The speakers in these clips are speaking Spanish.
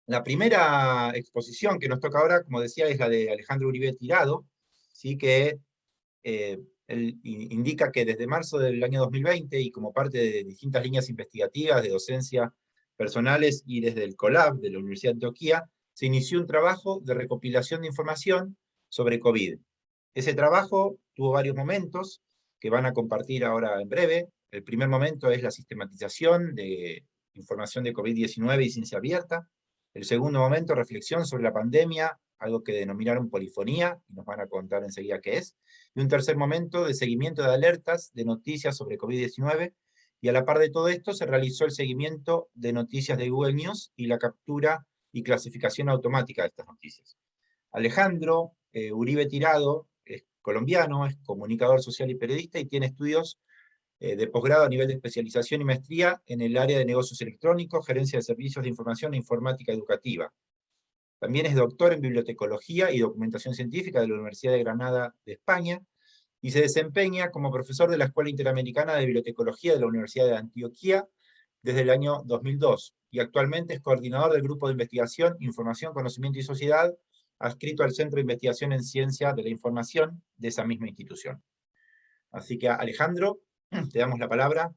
La primera exposición que nos toca ahora, como decía, es la de Alejandro Uribe Tirado, ¿sí? Que él indica que desde marzo del año 2020 y como parte de distintas líneas investigativas de docencia personales y desde el COLAB de la Universidad de Antioquia, se inició un trabajo de recopilación de información sobre COVID. Ese trabajo tuvo varios momentos que van a compartir ahora en breve. El primer momento es la sistematización de información de COVID-19 y ciencia abierta. El segundo momento, reflexión sobre la pandemia, algo que denominaron polifonía, y nos van a contar enseguida qué es. Y un tercer momento de seguimiento de alertas, de noticias sobre COVID-19, y a la par de todo esto se realizó el seguimiento de noticias de Google News y la captura y clasificación automática de estas noticias. Alejandro Uribe Tirado es colombiano, es comunicador social y periodista y tiene estudios de posgrado a nivel de especialización y maestría en el área de negocios electrónicos, gerencia de servicios de información e informática educativa. También es doctor en bibliotecología y documentación científica de la Universidad de Granada de España y se desempeña como profesor de la Escuela Interamericana de Bibliotecología de la Universidad de Antioquia desde el año 2002 y actualmente es coordinador del Grupo de Investigación, Información, Conocimiento y Sociedad, adscrito al Centro de Investigación en Ciencia de la Información de esa misma institución. Así que Alejandro, te damos la palabra.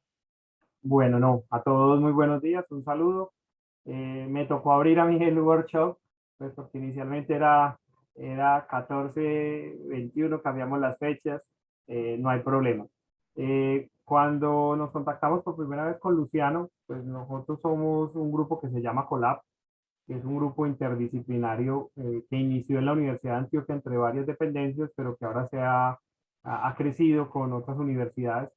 Bueno, no, a todos muy buenos días, un saludo. Me tocó abrir a mí el workshop, pues porque inicialmente era 14, 21, cambiamos las fechas, no hay problema. Cuando nos contactamos por primera vez con Luciano, pues nosotros somos un grupo que se llama Colab, que es un grupo interdisciplinario que inició en la Universidad de Antioquia entre varias dependencias, pero que ahora ha crecido con otras universidades.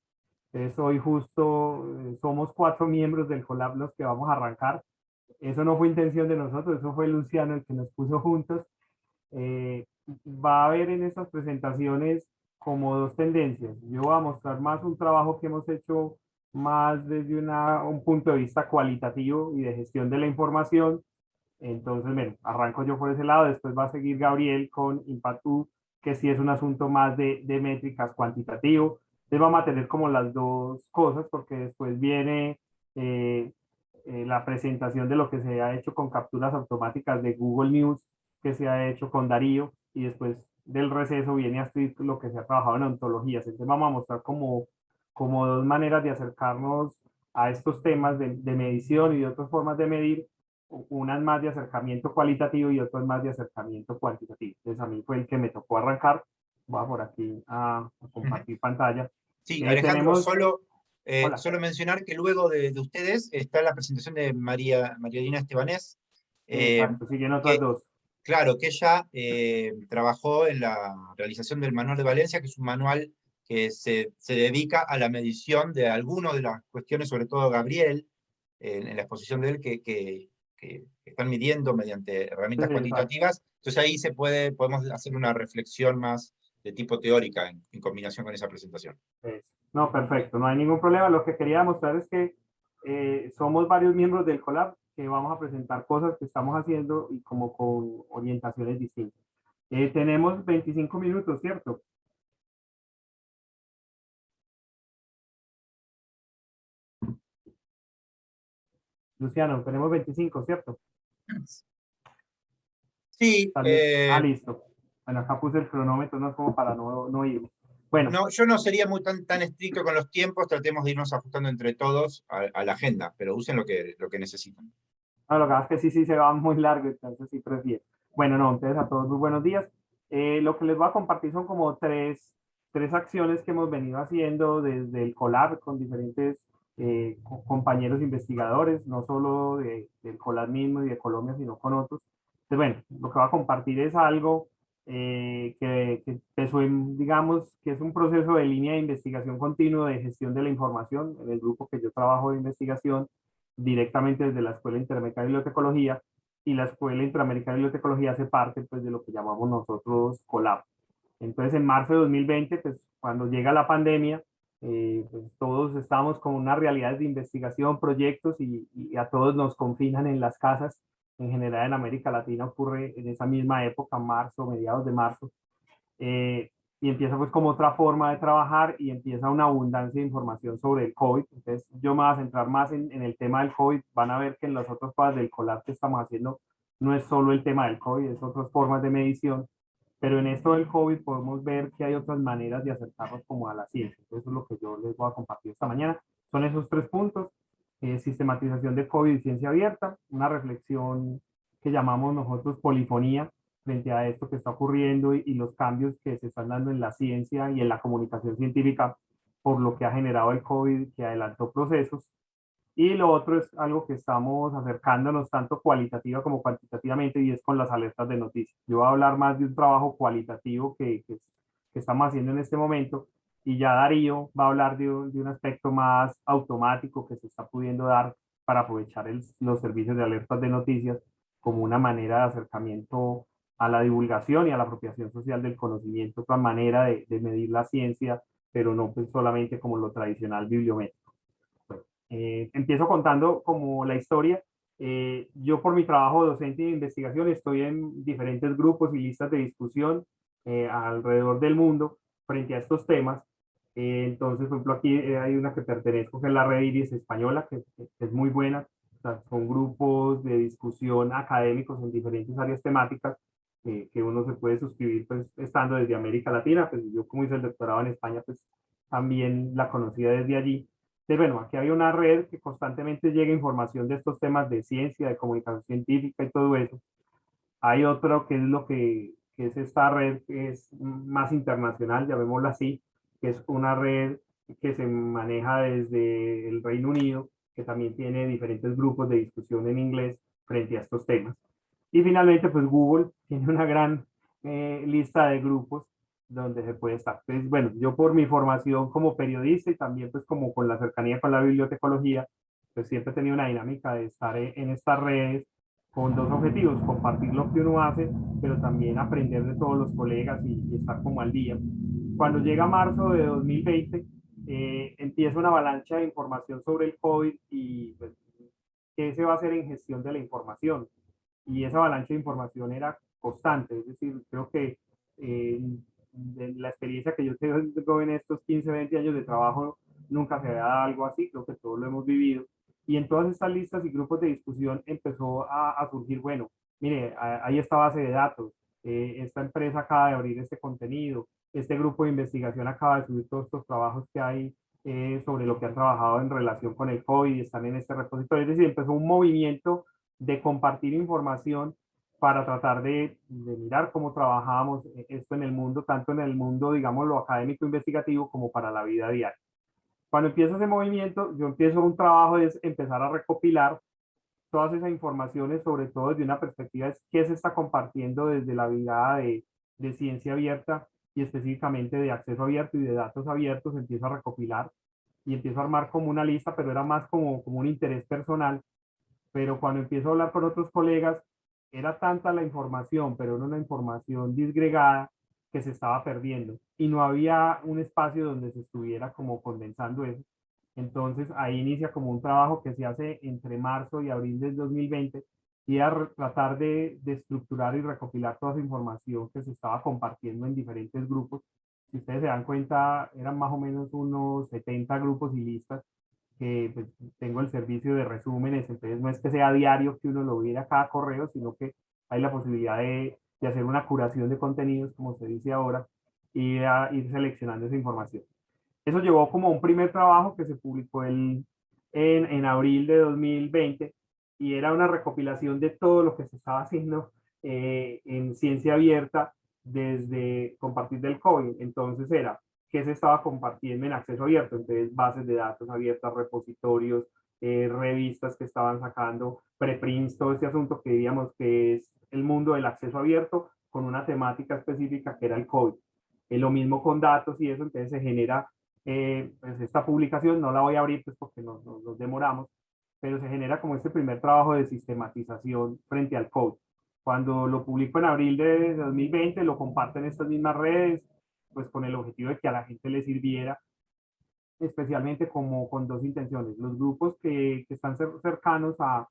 Entonces, hoy justo somos 4 miembros del Colab los que vamos a arrancar. Eso no fue intención de nosotros, eso fue Luciano el que nos puso juntos. Eh, Va a haber en estas presentaciones como dos tendencias. Yo voy a mostrar más un trabajo que hemos hecho más desde un punto de vista cualitativo y de gestión de la información. Entonces, bueno, arranco yo por ese lado, después va a seguir Gabriel con Impactu, que sí es un asunto más de métricas cuantitativo. Entonces vamos a tener como las dos cosas, porque después viene eh, la presentación de lo que se ha hecho con capturas automáticas de Google News, que se ha hecho con Darío, y después del receso viene a lo que se ha trabajado en ontologías. Entonces vamos a mostrar como dos maneras de acercarnos a estos temas de medición y de otras formas de medir, unas más de acercamiento cualitativo y otras más de acercamiento cuantitativo. Entonces a mí fue el que me tocó arrancar. Voy a por aquí a compartir pantalla. Sí, Alejandro, Tenemos, hola, solo mencionar que luego de ustedes está la presentación de María Dina Estebanés, eh, exacto, siguen otras que dos. claro, que ella trabajó en la realización del Manual de Valencia, que es un manual que se dedica a la medición de algunas de las cuestiones, sobre todo Gabriel, en la exposición de él, que están midiendo mediante Sí, herramientas exacto. cuantitativas. Entonces ahí podemos hacer una reflexión más de tipo teórica en combinación con esa presentación. No, perfecto, no hay ningún problema. Lo que quería demostrar es que somos varios miembros del Colab que vamos a presentar cosas que estamos haciendo y como con orientaciones distintas. Tenemos 25 minutos, ¿cierto? Luciano, tenemos 25, ¿cierto? Sí, Listo. Bueno, acá puse el cronómetro, no es como para no ir. Bueno, no, yo no sería tan estricto con los tiempos, tratemos de irnos ajustando entre todos a la agenda, pero usen lo que necesitan. no, lo que pasa es que sí se va muy largo, entonces sí prefiero. Bueno, no, entonces a todos muy buenos días. Lo que les voy a compartir son como tres acciones que hemos venido haciendo desde el Colab con diferentes compañeros investigadores, no solo del Colab mismo y de Colombia, sino con otros. Entonces, bueno, lo que voy a compartir es algo que empezó digamos, que es un proceso de línea de investigación continuo de gestión de la información en el grupo que yo trabajo de investigación directamente desde la Escuela Interamericana de Bibliotecología, y la Escuela Interamericana de Bibliotecología hace parte pues, de lo que llamamos nosotros COLAB. Entonces, en marzo de 2020, pues, cuando llega la pandemia, pues, todos estamos con unas realidades de investigación, proyectos, y a todos nos confinan en las casas. En general en América Latina ocurre en esa misma época, marzo, mediados de marzo. eh, y empieza pues como otra forma de trabajar y empieza una abundancia de información sobre el COVID. Entonces yo me voy a centrar más en el tema del COVID. Van a ver que en las otras cosas del collab que estamos haciendo no es solo el tema del COVID, es otras formas de medición, pero en esto del COVID podemos ver que hay otras maneras de acercarnos como a la ciencia. Entonces, eso es lo que yo les voy a compartir esta mañana. Son esos tres puntos: sistematización de COVID y ciencia abierta, una reflexión que llamamos nosotros polifonía frente a esto que está ocurriendo y los cambios que se están dando en la ciencia y en la comunicación científica por lo que ha generado el COVID, que adelantó procesos. Y lo otro es algo que estamos acercándonos tanto cualitativa como cuantitativamente, y es con las alertas de noticias. Yo voy a hablar más de un trabajo cualitativo que estamos haciendo en este momento, y ya Darío va a hablar de un aspecto más automático que se está pudiendo dar para aprovechar los servicios de alertas de noticias como una manera de acercamiento a la divulgación y a la apropiación social del conocimiento, otra manera de medir la ciencia, pero no pues solamente como lo tradicional bibliométrico. Empiezo contando como la historia. Yo por mi trabajo docente de investigación estoy en diferentes grupos y listas de discusión alrededor del mundo frente a estos temas. Entonces, por ejemplo, aquí hay una que pertenezco, que es la Red Iris Española, que es muy buena. O sea, son grupos de discusión académicos en diferentes áreas temáticas que uno se puede suscribir pues, estando desde América Latina. Pues yo como hice el doctorado en España, pues también la conocía desde allí. Entonces, bueno, aquí hay una red que constantemente llega información de estos temas de ciencia, de comunicación científica y todo eso. Hay otro que es que es esta red que es más internacional, llamémosla así, que es una red que se maneja desde el Reino Unido, que también tiene diferentes grupos de discusión en inglés frente a estos temas. Y finalmente, pues Google tiene una gran lista de grupos donde se puede estar. Entonces, bueno, yo por mi formación como periodista y también pues como con la cercanía con la bibliotecología, pues siempre he tenido una dinámica de estar en estas redes con dos objetivos: compartir lo que uno hace, pero también aprender de todos los colegas y estar como al día. Cuando llega marzo de 2020, empieza una avalancha de información sobre el COVID y pues, qué se va a hacer en gestión de la información. Y esa avalancha de información era constante, es decir, creo que de la experiencia que yo tengo en estos 15, 20 años de trabajo, nunca se había dado algo así, creo que todos lo hemos vivido. Y en todas estas listas y grupos de discusión empezó a surgir, bueno, mire, hay esta base de datos, esta empresa acaba de abrir este contenido, este grupo de investigación acaba de subir todos estos trabajos que hay sobre lo que han trabajado en relación con el COVID y están en este repositorio. Es decir, empezó un movimiento de compartir información para tratar de mirar cómo trabajábamos esto en el mundo, tanto en el mundo, digamos, lo académico investigativo como para la vida diaria. Cuando empieza ese movimiento, yo empiezo un trabajo de empezar a recopilar todas esas informaciones, sobre todo desde una perspectiva de qué se está compartiendo desde la mirada de ciencia abierta y específicamente de acceso abierto y de datos abiertos. Empiezo a recopilar y empiezo a armar como una lista, pero era más como un interés personal. Pero cuando empiezo a hablar con otros colegas, era tanta la información, pero era una información disgregada, que se estaba perdiendo y no había un espacio donde se estuviera como condensando eso. Entonces ahí inicia como un trabajo que se hace entre marzo y abril del 2020 y a tratar de estructurar y recopilar toda esa información que se estaba compartiendo en diferentes grupos. Si ustedes se dan cuenta, eran más o menos unos 70 grupos y listas que pues, tengo el servicio de resúmenes. Entonces no es que sea diario que uno lo viera cada correo, sino que hay la posibilidad de hacer una curación de contenidos, como se dice ahora, y a ir seleccionando esa información. Eso llevó como un primer trabajo que se publicó en abril de 2020 y era una recopilación de todo lo que se estaba haciendo en ciencia abierta desde compartir del COVID. Entonces era qué se estaba compartiendo en acceso abierto, entonces bases de datos abiertas, repositorios, revistas que estaban sacando, preprints, todo este asunto que diríamos que es el mundo del acceso abierto con una temática específica que era el COVID. Lo mismo con datos y eso, entonces se genera pues esta publicación. No la voy a abrir pues porque nos demoramos, pero se genera como este primer trabajo de sistematización frente al COVID. Cuando lo publico en abril de 2020, lo comparto en estas mismas redes, pues con el objetivo de que a la gente le sirviera, especialmente como con dos intenciones. Los grupos que están cercanos a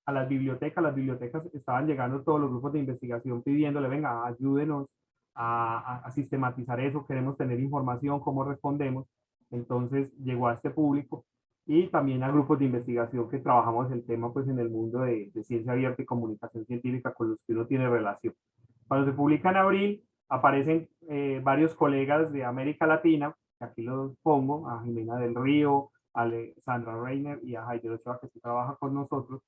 las bibliotecas estaban llegando todos los grupos de investigación pidiéndole, venga, ayúdenos a sistematizar eso, queremos tener información, cómo respondemos. Entonces llegó a este público y también a grupos de investigación que trabajamos el tema pues en el mundo de ciencia abierta y comunicación científica con los que uno tiene relación. Cuando se publica en abril, aparecen varios colegas de América Latina, que aquí los pongo, a Jimena del Río, a Sandra Reiner y a Jaime Ochoa, que sí trabaja con nosotros,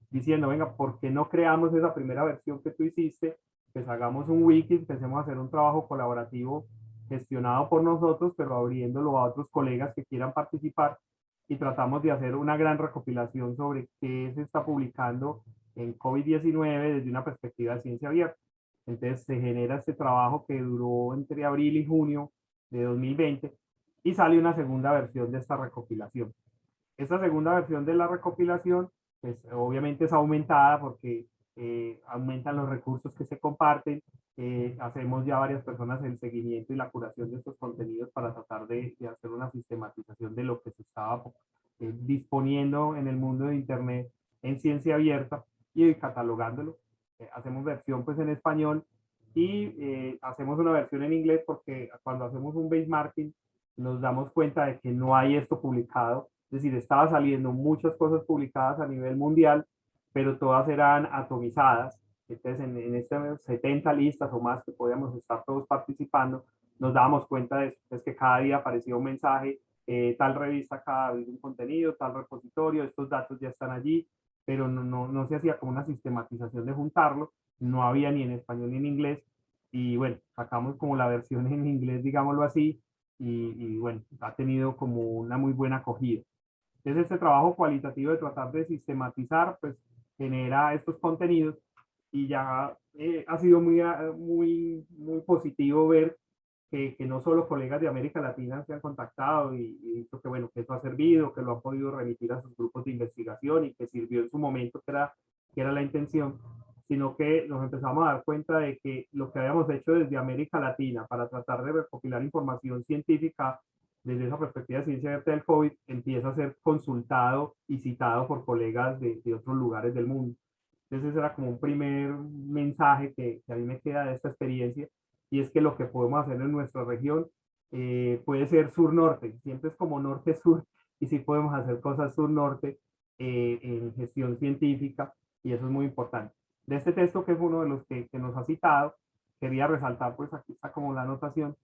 diciendo, venga, ¿por qué no creamos esa primera versión que tú hiciste? Pues hagamos un wiki, empecemos a hacer un trabajo colaborativo gestionado por nosotros, pero abriéndolo a otros colegas que quieran participar y tratamos de hacer una gran recopilación sobre qué se está publicando en COVID-19 desde una perspectiva de ciencia abierta. Entonces se genera este trabajo que duró entre abril y junio de 2020 y sale una segunda versión de esta recopilación. Esta segunda versión de la recopilación, pues obviamente es aumentada porque aumentan los recursos que se comparten, hacemos ya varias personas el seguimiento y la curación de estos contenidos para tratar de hacer una sistematización de lo que se estaba disponiendo en el mundo de Internet en ciencia abierta y catalogándolo. Hacemos versión pues en español y hacemos una versión en inglés porque cuando hacemos un benchmarking nos damos cuenta de que no hay esto publicado, es decir, estaba saliendo muchas cosas publicadas a nivel mundial, pero todas eran atomizadas. Entonces, en estas 70 listas o más que podíamos estar todos participando, nos dábamos cuenta de pues, que cada día aparecía un mensaje, tal revista acaba de abrir un contenido, tal repositorio, estos datos ya están allí, pero no se hacía como una sistematización de juntarlo, no había ni en español ni en inglés, y bueno, sacamos como la versión en inglés, digámoslo así, y bueno, ha tenido como una muy buena acogida. Entonces, este trabajo cualitativo de tratar de sistematizar, pues genera estos contenidos y ya ha sido muy positivo ver que no solo colegas de América Latina se han contactado y visto que, bueno, que eso ha servido, que lo han podido remitir a sus grupos de investigación y que sirvió en su momento, que era la intención, sino que nos empezamos a dar cuenta de que lo que habíamos hecho desde América Latina para tratar de recopilar información científica desde esa perspectiva de ciencia abierta del COVID empieza a ser consultado y citado por colegas de otros lugares del mundo. Entonces ese era como un primer mensaje que a mí me queda de esta experiencia y es que lo que podemos hacer en nuestra región puede ser sur-norte, siempre es como norte-sur y sí podemos hacer cosas sur-norte en gestión científica y eso es muy importante. De este texto que es uno de los que nos ha citado, quería resaltar, pues aquí está como la anotación,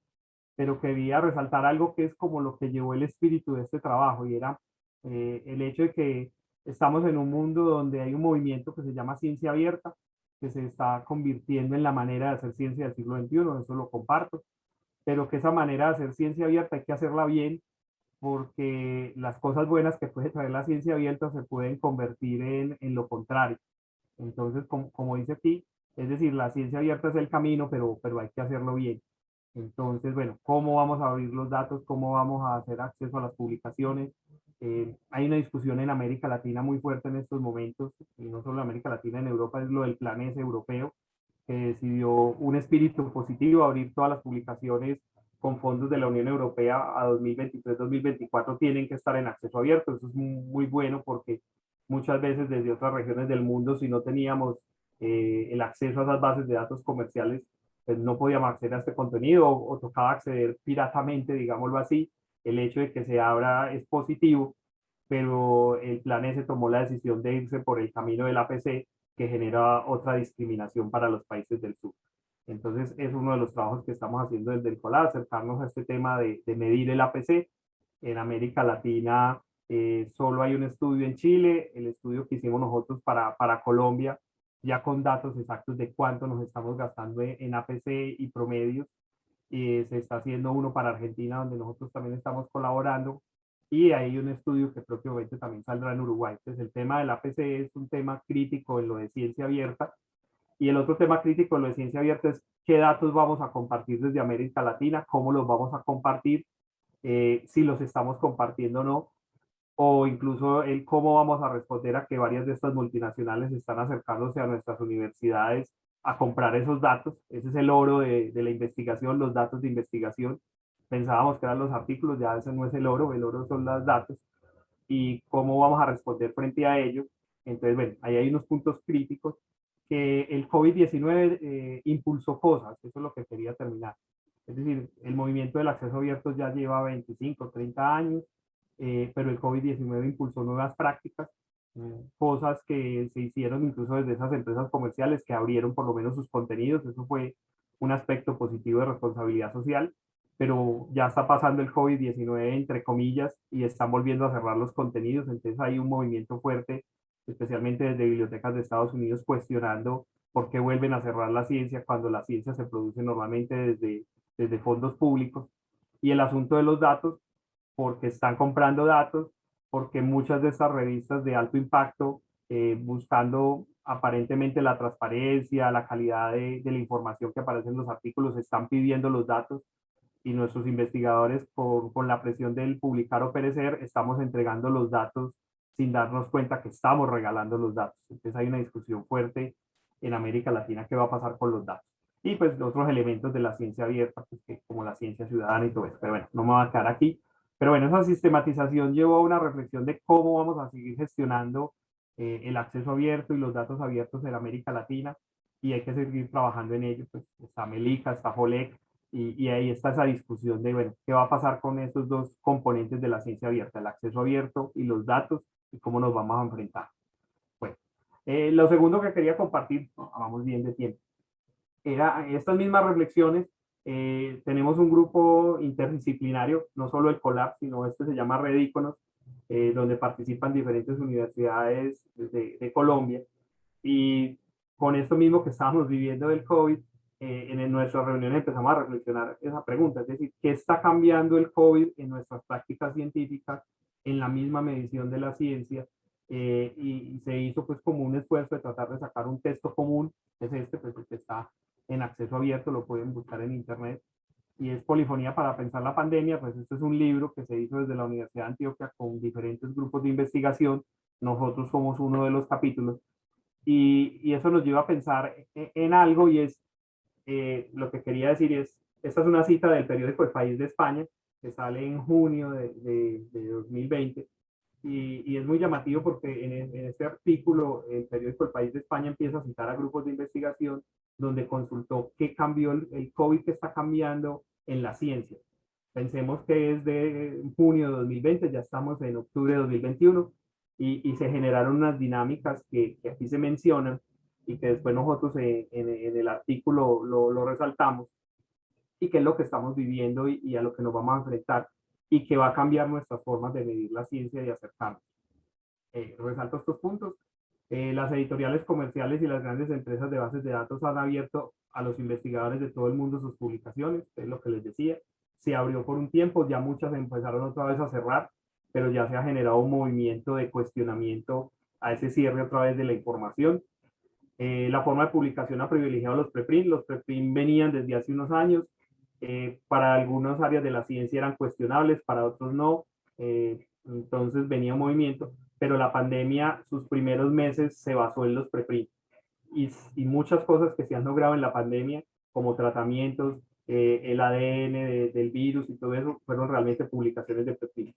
pero quería resaltar algo que es como lo que llevó el espíritu de este trabajo y era el hecho de que estamos en un mundo donde hay un movimiento que se llama ciencia abierta, que se está convirtiendo en la manera de hacer ciencia del siglo XXI, eso lo comparto, pero que esa manera de hacer ciencia abierta hay que hacerla bien porque las cosas buenas que puede traer la ciencia abierta se pueden convertir en lo contrario. Entonces, como dice aquí, es decir, la ciencia abierta es el camino, pero hay que hacerlo bien. Entonces, bueno, ¿cómo vamos a abrir los datos? ¿Cómo vamos a hacer acceso a las publicaciones? Hay una discusión en América Latina muy fuerte en estos momentos, y no solo en América Latina, en Europa, es lo del Plan S europeo, que decidió un espíritu positivo, abrir todas las publicaciones con fondos de la Unión Europea a 2023-2024 tienen que estar en acceso abierto. Eso es muy bueno porque muchas veces desde otras regiones del mundo, si no teníamos el acceso a esas bases de datos comerciales, pues no podíamos acceder a este contenido o tocaba acceder piratamente, digámoslo así. El hecho de que se abra es positivo, pero el plan S tomó la decisión de irse por el camino del APC, que genera otra discriminación para los países del sur. Entonces, es uno de los trabajos que estamos haciendo desde el COLA, acercarnos a este tema de medir el APC. En América Latina solo hay un estudio en Chile, el estudio que hicimos nosotros para Colombia, ya con datos exactos de cuánto nos estamos gastando en APC y promedios. Se está haciendo uno para Argentina, donde nosotros también estamos colaborando, y hay un estudio que próximamente también saldrá en Uruguay. Entonces, el tema del APC es un tema crítico en lo de ciencia abierta, y el otro tema crítico en lo de ciencia abierta es qué datos vamos a compartir desde América Latina, cómo los vamos a compartir, si los estamos compartiendo o no, o incluso el cómo vamos a responder a que varias de estas multinacionales están acercándose a nuestras universidades a comprar esos datos. Ese es el oro de la investigación, los datos de investigación. Pensábamos que eran los artículos, ya ese no es el oro son los datos y cómo vamos a responder frente a ello. Entonces, bueno, ahí hay unos puntos críticos que el COVID-19 impulsó cosas, eso es lo que quería terminar. Es decir, el movimiento del acceso abierto ya lleva 25, 30 años, pero el COVID-19 impulsó nuevas prácticas, cosas que se hicieron incluso desde esas empresas comerciales que abrieron por lo menos sus contenidos. Eso fue un aspecto positivo de responsabilidad social, pero ya está pasando el COVID-19 entre comillas y están volviendo a cerrar los contenidos. Entonces hay un movimiento fuerte, especialmente desde bibliotecas de Estados Unidos, cuestionando por qué vuelven a cerrar la ciencia cuando la ciencia se produce normalmente desde fondos públicos. Y el asunto de los datos, porque están comprando datos, porque muchas de estas revistas de alto impacto, buscando aparentemente la transparencia, la calidad de la información que aparece en los artículos, están pidiendo los datos y nuestros investigadores, con la presión del publicar o perecer, estamos entregando los datos sin darnos cuenta que estamos regalando los datos. Entonces hay una discusión fuerte en América Latina qué va a pasar con los datos. Y pues otros elementos de la ciencia abierta, pues, que, como la ciencia ciudadana y todo eso. Pero bueno, no me voy a quedar aquí. Pero bueno, esa sistematización llevó a una reflexión de cómo vamos a seguir gestionando el acceso abierto y los datos abiertos en América Latina, y hay que seguir trabajando en ello. Pues está Melica, está FOLEC, y ahí está esa discusión de, bueno, ¿qué va a pasar con esos dos componentes de la ciencia abierta, el acceso abierto y los datos, y cómo nos vamos a enfrentar? Bueno, lo segundo que quería compartir, no, vamos bien de tiempo, era estas mismas reflexiones. Tenemos un grupo interdisciplinario, no solo el COLAB, sino este se llama Redíconos, donde participan diferentes universidades de Colombia. Y con esto mismo que estábamos viviendo del COVID, en nuestras reuniones empezamos a reflexionar esa pregunta, es decir, ¿qué está cambiando el COVID en nuestras prácticas científicas, en la misma medición de la ciencia? Y se hizo pues como un esfuerzo de tratar de sacar un texto común, es este, pues el que está en acceso abierto, lo pueden buscar en internet, y es Polifonía para pensar la pandemia. Pues este es un libro que se hizo desde la Universidad de Antioquia con diferentes grupos de investigación. Nosotros somos uno de los capítulos, y eso nos lleva a pensar en algo, y es, lo que quería decir es, esta es una cita del periódico El País de España, que sale en junio de 2020, y es muy llamativo porque en este artículo el periódico El País de España empieza a citar a grupos de investigación donde consultó qué cambió el COVID, que está cambiando en la ciencia. Pensemos que es de junio de 2020, ya estamos en octubre de 2021, y se generaron unas dinámicas que aquí se mencionan y que después nosotros en el artículo lo resaltamos, y qué es lo que estamos viviendo y a lo que nos vamos a enfrentar, y que va a cambiar nuestras formas de medir la ciencia y acercarnos. Resalto estos puntos. Las editoriales comerciales y las grandes empresas de bases de datos han abierto a los investigadores de todo el mundo sus publicaciones, es lo que les decía. Se abrió por un tiempo, ya muchas empezaron otra vez a cerrar, pero ya se ha generado un movimiento de cuestionamiento a ese cierre otra vez de la información. La forma de publicación ha privilegiado los preprint. Los preprint venían desde hace unos años. Para algunas áreas de la ciencia eran cuestionables, para otros no. Entonces venía un movimiento, pero la pandemia, sus primeros meses se basó en los preprint. Y muchas cosas que se han logrado en la pandemia, como tratamientos, el ADN del virus y todo eso, fueron realmente publicaciones de preprint.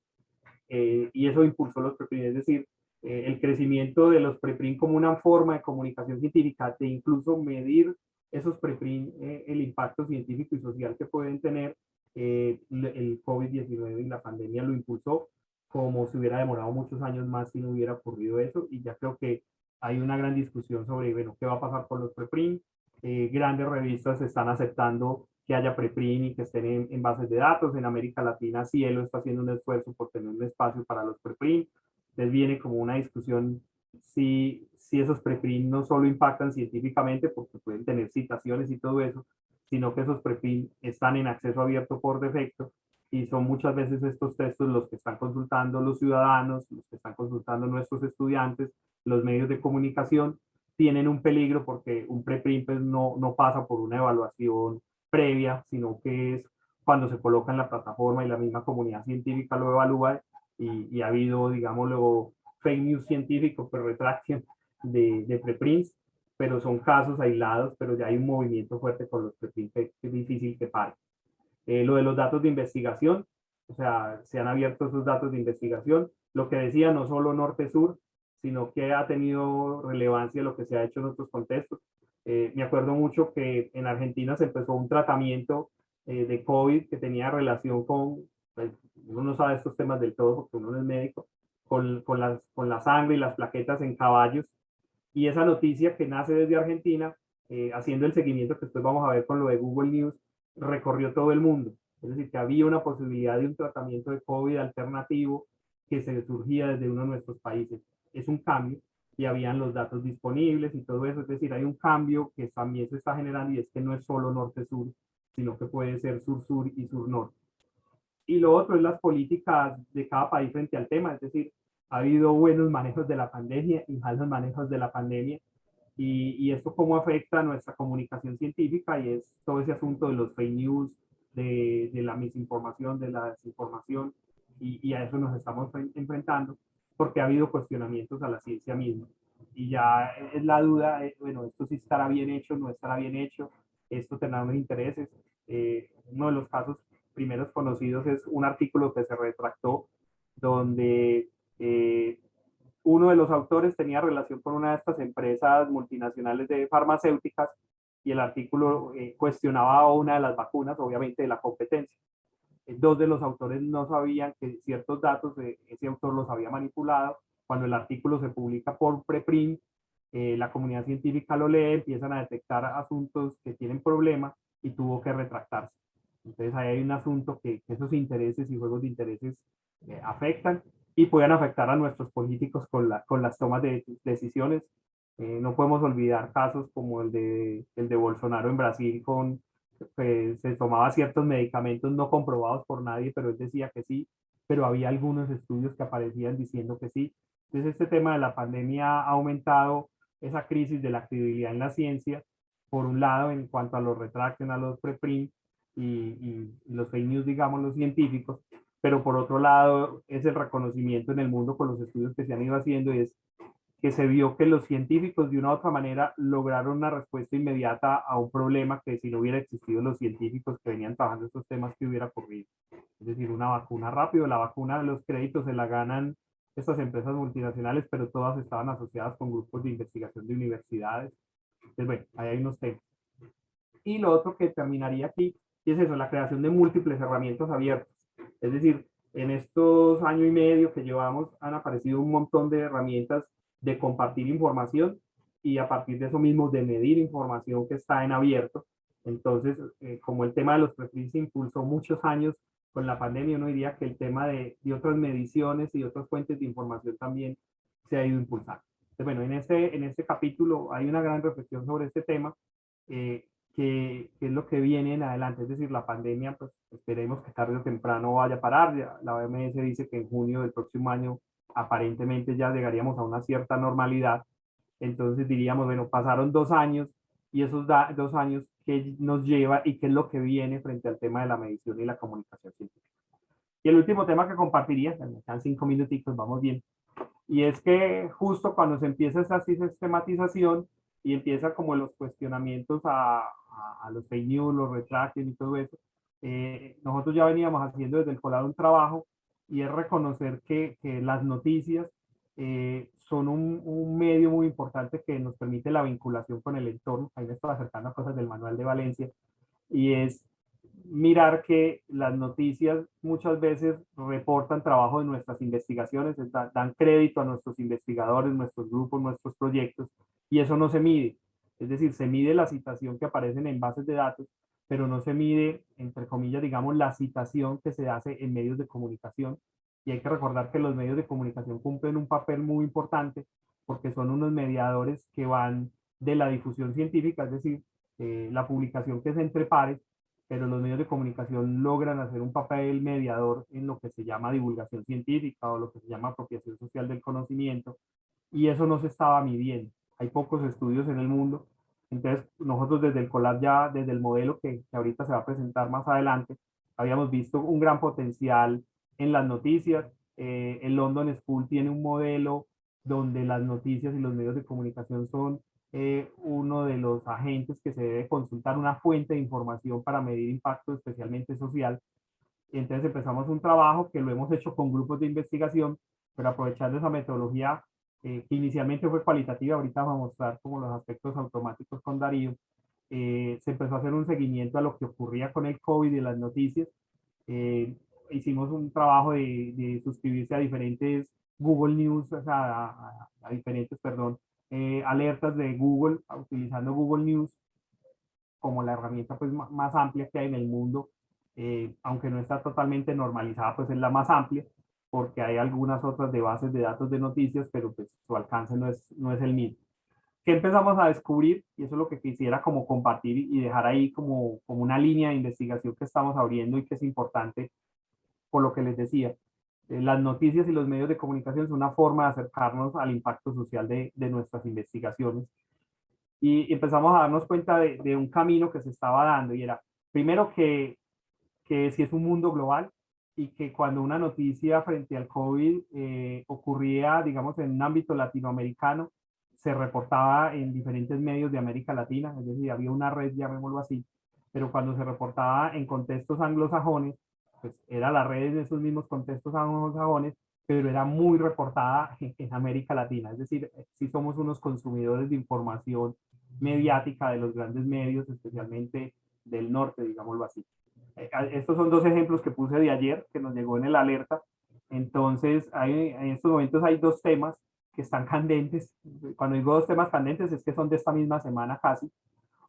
Y eso impulsó los preprint, es decir, el crecimiento de los preprint como una forma de comunicación científica, de incluso medir esos preprint, el impacto científico y social que pueden tener. El COVID-19 y la pandemia lo impulsó, como se hubiera demorado muchos años más si no hubiera ocurrido eso, y ya creo que hay una gran discusión sobre, bueno, qué va a pasar con los preprint. Grandes revistas están aceptando que haya preprint y que estén en bases de datos. En América Latina, Cielo está haciendo un esfuerzo por tener un espacio para los preprint. Entonces viene como una discusión si esos preprint no solo impactan científicamente, porque pueden tener citaciones y todo eso, sino que esos preprint están en acceso abierto por defecto, y son muchas veces estos textos los que están consultando los ciudadanos, los que están consultando nuestros estudiantes, los medios de comunicación. Tienen un peligro porque un preprint pues, no pasa por una evaluación previa, sino que es cuando se coloca en la plataforma y la misma comunidad científica lo evalúa, y ha habido, digámoslo, fake news científico, pero retraction de preprints, pero son casos aislados, pero ya hay un movimiento fuerte con los preprints que es difícil que pare. Lo de los datos de investigación, o sea, se han abierto esos datos de investigación. Lo que decía, no solo norte-sur, sino que ha tenido relevancia lo que se ha hecho en otros contextos. Me acuerdo mucho que en Argentina se empezó un tratamiento de COVID que tenía relación con, pues, uno no sabe estos temas del todo porque uno no es médico, con la sangre y las plaquetas en caballos. Y esa noticia que nace desde Argentina, haciendo el seguimiento que después vamos a ver con lo de Google News, recorrió todo el mundo. Es decir, que había una posibilidad de un tratamiento de COVID alternativo que se surgía desde uno de nuestros países. Es un cambio y habían los datos disponibles y todo eso. Es decir, hay un cambio que también se está generando y es que no es solo norte-sur, sino que puede ser sur-sur y sur-norte. Y lo otro es las políticas de cada país frente al tema. Es decir, ha habido buenos manejos de la pandemia y malos manejos de la pandemia. Y esto cómo afecta a nuestra comunicación científica y es todo ese asunto de los fake news, de la misinformación, de la desinformación, y a eso nos estamos enfrentando porque ha habido cuestionamientos a la ciencia misma. Y ya es la duda, bueno, esto sí estará bien hecho, no estará bien hecho, esto tendrá unos intereses. Uno de los casos primeros conocidos es un artículo que se retractó donde uno de los autores tenía relación con una de estas empresas multinacionales de farmacéuticas y el artículo cuestionaba una de las vacunas, obviamente de la competencia. Dos de los autores no sabían que ciertos datos ese autor los había manipulado. Cuando el artículo se publica por preprint, la comunidad científica lo lee, empiezan a detectar asuntos que tienen problemas y tuvo que retractarse. Entonces ahí hay un asunto que esos intereses y juegos de intereses afectan y pueden afectar a nuestros políticos con las tomas de decisiones. No podemos olvidar casos como el de Bolsonaro en Brasil se tomaba ciertos medicamentos no comprobados por nadie, pero él decía que sí, pero había algunos estudios que aparecían diciendo que sí. Entonces este tema de la pandemia ha aumentado esa crisis de la credibilidad en la ciencia, por un lado en cuanto a los retractos, a los preprint y los fake news, digamos, los científicos, pero por otro lado es el reconocimiento en el mundo con los estudios que se han ido haciendo y es que se vio que los científicos de una u otra manera lograron una respuesta inmediata a un problema que si no hubiera existido los científicos que venían trabajando estos temas, que hubiera ocurrido. Es decir, una vacuna rápido, la vacuna, los créditos se la ganan estas empresas multinacionales, pero todas estaban asociadas con grupos de investigación de universidades. Entonces, bueno, ahí hay unos temas. Y lo otro que terminaría aquí es eso, la creación de múltiples herramientas abiertas. Es decir, en estos año y medio que llevamos han aparecido un montón de herramientas de compartir información y a partir de eso mismo de medir información que está en abierto. Entonces, como el tema de los perfils se impulsó muchos años con la pandemia, uno diría que el tema de otras mediciones y otras fuentes de información también se ha ido impulsando. Entonces, bueno, en este capítulo hay una gran reflexión sobre este tema. Que es lo que viene en adelante, es decir, la pandemia, pues esperemos que tarde o temprano vaya a parar. Ya la OMS dice que en junio del próximo año aparentemente ya llegaríamos a una cierta normalidad. Entonces diríamos, bueno, pasaron 2 años y esos 2 años, ¿qué nos lleva y qué es lo que viene frente al tema de la medición y la comunicación científica? Y el último tema que compartiría, me quedan 5 minuticos, vamos bien, y es que justo cuando se empieza esa sistematización y empieza como los cuestionamientos a los fake news, los retractos y todo eso, nosotros ya veníamos haciendo desde el Colado un trabajo y es reconocer que las noticias son un medio muy importante que nos permite la vinculación con el entorno. Ahí me estoy acercando a cosas del Manual de Valencia y es mirar que las noticias muchas veces reportan trabajo de nuestras investigaciones, dan crédito a nuestros investigadores, nuestros grupos, nuestros proyectos, y eso no se mide. Es decir, se mide la citación que aparecen en bases de datos, pero no se mide, entre comillas, digamos, la citación que se hace en medios de comunicación. Y hay que recordar que los medios de comunicación cumplen un papel muy importante porque son unos mediadores que van de la difusión científica, es decir, la publicación que es entre pares, pero los medios de comunicación logran hacer un papel mediador en lo que se llama divulgación científica o lo que se llama apropiación social del conocimiento, y eso no se estaba midiendo. Hay pocos estudios en el mundo, entonces nosotros desde el COLAB ya, desde el modelo que ahorita se va a presentar más adelante, habíamos visto un gran potencial en las noticias. El London School tiene un modelo donde las noticias y los medios de comunicación son uno de los agentes que se debe consultar, una fuente de información para medir impacto especialmente social. Entonces empezamos un trabajo que lo hemos hecho con grupos de investigación, pero aprovechando esa metodología que inicialmente fue cualitativa, ahorita vamos a mostrar como los aspectos automáticos con Darío. Se empezó a hacer un seguimiento a lo que ocurría con el COVID y las noticias. hicimos un trabajo de suscribirse a diferentes Google News, o sea, a diferentes, perdón, alertas de Google, utilizando Google News como la herramienta pues más amplia que hay en el mundo, aunque no está totalmente normalizada, pues es la más amplia, porque hay algunas otras de bases de datos de noticias, pero pues su alcance no es el mismo. ¿Qué empezamos a descubrir? Y eso es lo que quisiera como compartir y dejar ahí como una línea de investigación que estamos abriendo y que es importante por lo que les decía. Las noticias y los medios de comunicación son una forma de acercarnos al impacto social de nuestras investigaciones y empezamos a darnos cuenta de un camino que se estaba dando y era, primero que si es un mundo global y que cuando una noticia frente al COVID ocurría, digamos, en un ámbito latinoamericano, se reportaba en diferentes medios de América Latina, es decir, había una red, llamémoslo así, pero cuando se reportaba en contextos anglosajones, pues era la red en esos mismos contextos anglosajones, pero era muy reportada en América Latina, es decir, si somos unos consumidores de información mediática de los grandes medios, especialmente del norte, digámoslo así. Estos son dos ejemplos que puse de ayer, que nos llegó en el alerta. Entonces, en estos momentos hay dos temas que están candentes. Cuando digo dos temas candentes es que son de esta misma semana casi.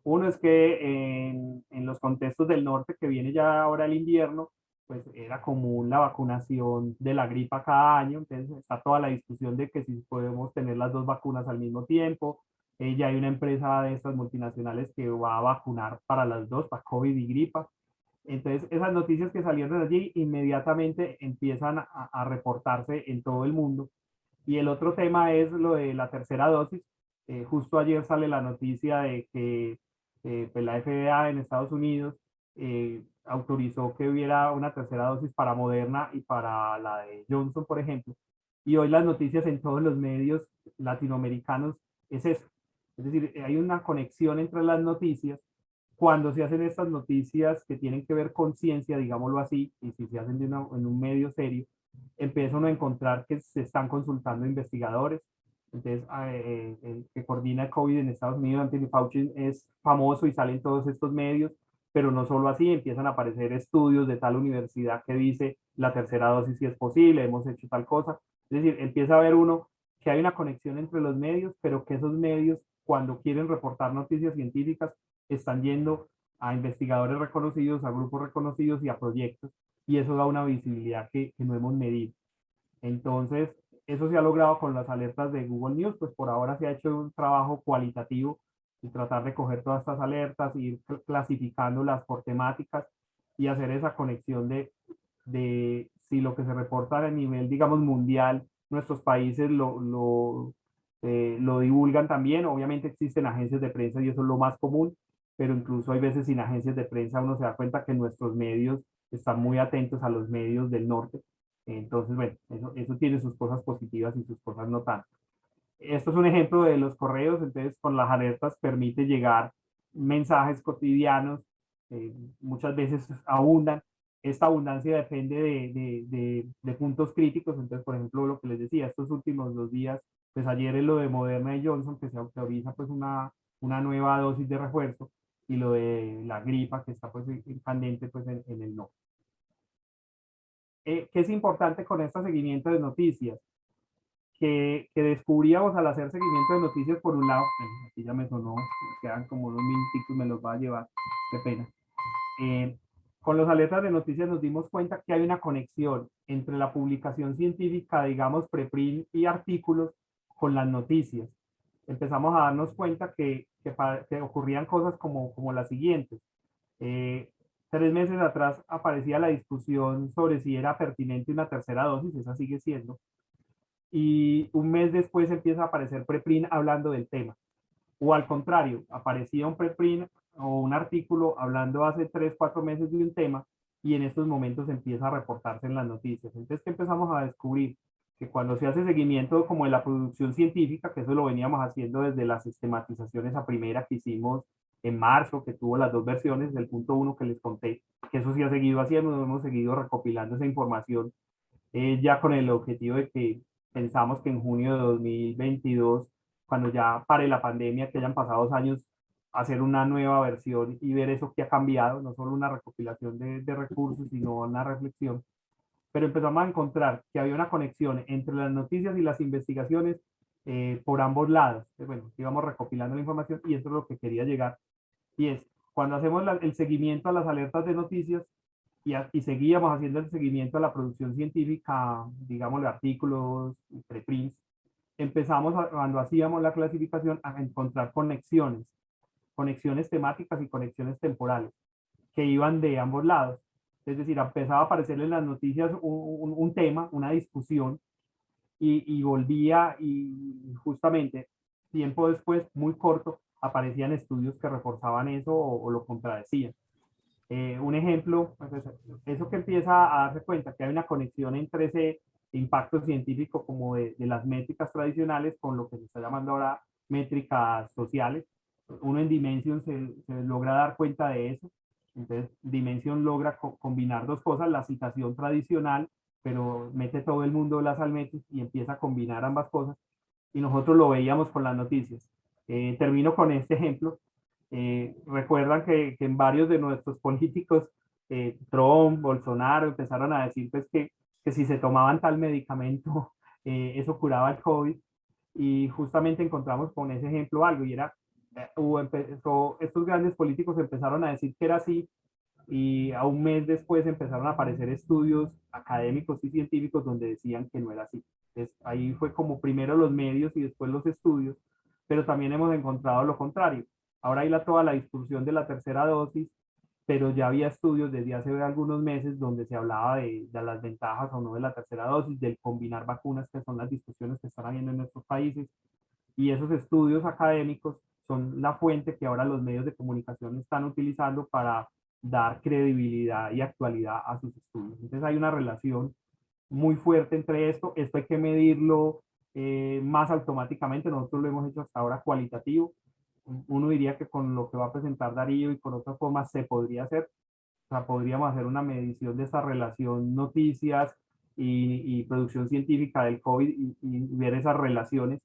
Uno es que en los contextos del norte, que viene ya ahora el invierno, pues era común la vacunación de la gripa cada año, entonces está toda la discusión de que si podemos tener las dos vacunas al mismo tiempo. Ya hay una empresa de estas multinacionales que va a vacunar para las dos, para COVID y gripa. Entonces, esas noticias que salieron de allí inmediatamente empiezan a reportarse en todo el mundo. Y el otro tema es lo de la tercera dosis. Justo ayer sale la noticia de que pues la FDA en Estados Unidos autorizó que hubiera una tercera dosis para Moderna y para la de Johnson, por ejemplo. Y hoy las noticias en todos los medios latinoamericanos es eso. Es decir, hay una conexión entre las noticias cuando se hacen estas noticias que tienen que ver con ciencia, digámoslo así, y si se hacen en un medio serio, empieza uno a encontrar que se están consultando investigadores. Entonces, el que coordina el COVID en Estados Unidos, Anthony Fauci, es famoso y sale en todos estos medios, pero no solo así, empiezan a aparecer estudios de tal universidad que dice la tercera dosis si es posible, hemos hecho tal cosa. Es decir, empieza a ver uno que hay una conexión entre los medios, pero que esos medios, cuando quieren reportar noticias científicas, están yendo a investigadores reconocidos, a grupos reconocidos y a proyectos, y eso da una visibilidad que no hemos medido. Entonces, eso se ha logrado con las alertas de Google News, pues por ahora se ha hecho un trabajo cualitativo y tratar de coger todas estas alertas, ir clasificándolas por temáticas y hacer esa conexión de si lo que se reporta a nivel, digamos, mundial, nuestros países lo divulgan también. Obviamente existen agencias de prensa y eso es lo más común, pero incluso hay veces sin agencias de prensa uno se da cuenta que nuestros medios están muy atentos a los medios del norte. Entonces, bueno, eso tiene sus cosas positivas y sus cosas no tanto. Esto es un ejemplo de los correos, entonces con las alertas permite llegar mensajes cotidianos, muchas veces abundan. Esta abundancia depende de puntos críticos, entonces por ejemplo lo que les decía, estos últimos 2 días, pues ayer es lo de Moderna y Johnson, que se autoriza pues una nueva dosis de refuerzo, y lo de la gripa que está pues candente pues en el no. ¿Qué es importante con este seguimiento de noticias? Que descubríamos al hacer seguimiento de noticias por un lado, aquí ya me sonó, me quedan como 2 minutitos, me los va a llevar, qué pena. Con los alertas de noticias nos dimos cuenta que hay una conexión entre la publicación científica, digamos, preprint y artículos con las noticias. Empezamos a darnos cuenta que ocurrían cosas como las siguientes. 3 meses atrás aparecía la discusión sobre si era pertinente una tercera dosis, esa sigue siendo, y un mes después empieza a aparecer preprint hablando del tema. O al contrario, aparecía un preprint o un artículo hablando hace 3, 4 meses de un tema y en estos momentos empieza a reportarse en las noticias. Entonces, ¿qué empezamos a descubrir? Que cuando se hace seguimiento como de la producción científica, que eso lo veníamos haciendo desde las sistematizaciones a primera que hicimos en marzo, que tuvo las 2 versiones del punto 1 que les conté, que eso sí ha seguido haciendo, hemos seguido recopilando esa información ya con el objetivo de que pensamos que en junio de 2022, cuando ya pare la pandemia, que hayan pasado 2 años, hacer una nueva versión y ver eso que ha cambiado, no solo una recopilación de recursos, sino una reflexión. pero empezamos a encontrar que había una conexión entre las noticias y las investigaciones por ambos lados. Bueno, íbamos recopilando la información y eso es lo que quería llegar. Y es, cuando hacemos el seguimiento a las alertas de noticias y seguíamos haciendo el seguimiento a la producción científica, digamos, de artículos, preprints, empezamos, cuando hacíamos la clasificación, a encontrar conexiones temáticas y conexiones temporales que iban de ambos lados. Es decir, empezaba a aparecer en las noticias un tema, una discusión, y volvía y justamente tiempo después, muy corto, aparecían estudios que reforzaban eso o lo contradecían. Un ejemplo, pues eso que empieza a darse cuenta que hay una conexión entre ese impacto científico como de las métricas tradicionales con lo que se está llamando ahora métricas sociales. Uno en Dimension se logra dar cuenta de eso. Entonces, Dimension logra combinar dos cosas, la citación tradicional, pero mete todo el mundo de las Salmetrics y empieza a combinar ambas cosas. Y nosotros lo veíamos con las noticias. Termino con este ejemplo. Recuerdan que en varios de nuestros políticos, Trump, Bolsonaro, empezaron a decir pues, que si se tomaban tal medicamento, eso curaba el COVID. Y justamente encontramos con ese ejemplo algo, y era, estos grandes políticos empezaron a decir que era así, y a un mes después empezaron a aparecer estudios académicos y científicos donde decían que no era así. Entonces, ahí fue como primero los medios y después los estudios, pero también hemos encontrado lo contrario. Ahora hay toda la discusión de la tercera dosis, pero ya había estudios desde hace algunos meses donde se hablaba de las ventajas o no de la tercera dosis, del combinar vacunas, que son las discusiones que están habiendo en nuestros países, y esos estudios académicos son la fuente que ahora los medios de comunicación están utilizando para dar credibilidad y actualidad a sus estudios. Entonces hay una relación muy fuerte entre esto hay que medirlo más automáticamente, nosotros lo hemos hecho hasta ahora cualitativo, uno diría que con lo que va a presentar Darío y con otras formas se podría hacer, o sea, podríamos hacer una medición de esa relación noticias y producción científica del COVID y ver esas relaciones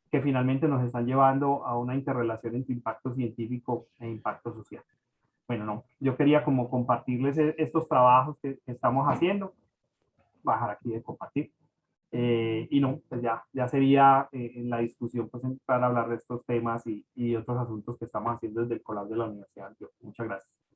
que finalmente nos están llevando a una interrelación entre impacto científico e impacto social. Bueno, no, yo quería como compartirles estos trabajos que estamos haciendo, bajar aquí de compartir. Y no, pues ya sería en la discusión pues para hablar de estos temas y otros asuntos que estamos haciendo desde el Colab de la Universidad de Antioquia. Muchas gracias.